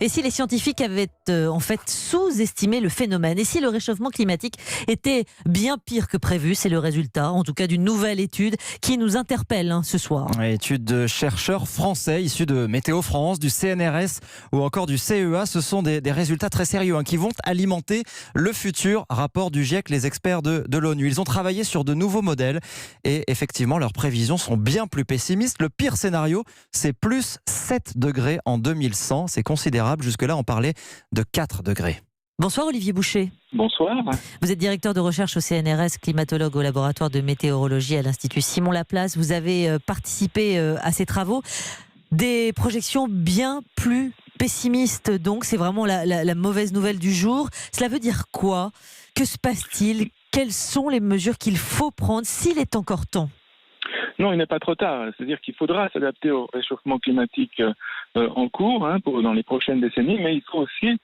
Et si les scientifiques avaient en fait sous-estimé le phénomène? Et si le réchauffement climatique était bien pire que prévu? C'est le résultat, en tout cas, d'une nouvelle étude qui nous interpelle ce soir. Étude de chercheurs français issus de Météo France, du CNRS ou encore du CEA. Ce sont des résultats très sérieux qui vont alimenter le futur rapport du GIEC, les experts de l'ONU. Ils ont travaillé sur de nouveaux modèles et effectivement, leurs prévisions sont bien plus pessimistes. Le pire scénario, c'est plus 7 degrés en 2100. C'est considérable. Jusque-là, on parlait de 4 degrés. Bonsoir Olivier Boucher. Bonsoir. Vous êtes directeur de recherche au CNRS, climatologue au laboratoire de météorologie à l'Institut Simon Laplace. Vous avez participé à ces travaux. Des projections bien plus pessimistes, donc c'est vraiment la mauvaise nouvelle du jour. Cela veut dire quoi? Que se passe-t-il? Quelles sont les mesures qu'il faut prendre s'il est encore temps? Non, il n'est pas trop tard. C'est-à-dire qu'il faudra s'adapter au réchauffement climatique en cours dans les prochaines décennies, mais il faut aussi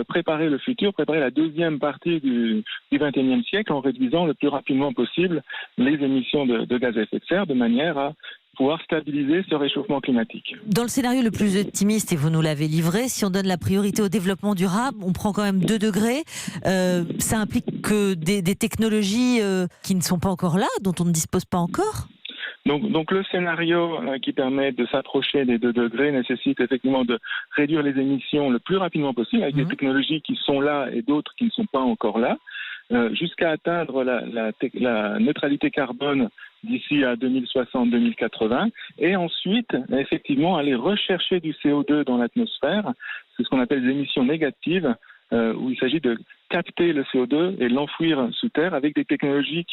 préparer le futur, préparer la deuxième partie du XXIe siècle en réduisant le plus rapidement possible les émissions de gaz à effet de serre de manière à pouvoir stabiliser ce réchauffement climatique. Dans le scénario le plus optimiste, et vous nous l'avez livré, si on donne la priorité au développement durable, on prend quand même 2 degrés. Ça implique que des technologies qui ne sont pas encore là, dont on ne dispose pas encore? Donc le scénario qui permet de s'approcher des 2 degrés nécessite effectivement de réduire les émissions le plus rapidement possible avec des technologies qui sont là et d'autres qui ne sont pas encore là, jusqu'à atteindre la neutralité carbone d'ici à 2060-2080 et ensuite effectivement aller rechercher du CO2 dans l'atmosphère. C'est ce qu'on appelle les émissions négatives, où il s'agit de capter le CO2 et l'enfouir sous terre avec des technologies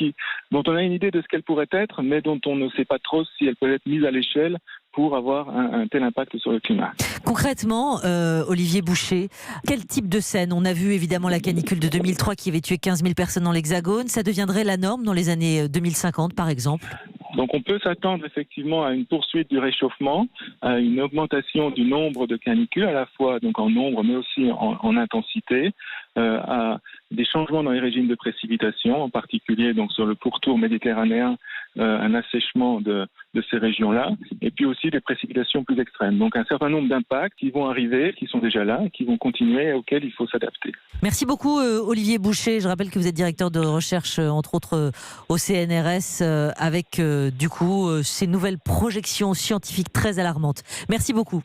dont on a une idée de ce qu'elles pourraient être, mais dont on ne sait pas trop si elles peuvent être mises à l'échelle pour avoir un tel impact sur le climat. Concrètement, Olivier Boucher, quel type de scène? On a vu évidemment la canicule de 2003 qui avait tué 15 000 personnes dans l'Hexagone. Ça deviendrait la norme dans les années 2050, par exemple? Donc on peut s'attendre effectivement à une poursuite du réchauffement, à une augmentation du nombre de canicules, à la fois donc en nombre mais aussi en intensité, à des changements dans les régimes de précipitation, en particulier donc sur le pourtour méditerranéen, un assèchement de ces régions-là, et puis aussi des précipitations plus extrêmes. Donc un certain nombre d'impacts qui vont arriver, qui sont déjà là, et qui vont continuer et auxquels il faut s'adapter. Merci beaucoup Olivier Boucher. Je rappelle que vous êtes directeur de recherche, entre autres au CNRS, avec du coup ces nouvelles projections scientifiques très alarmantes. Merci beaucoup.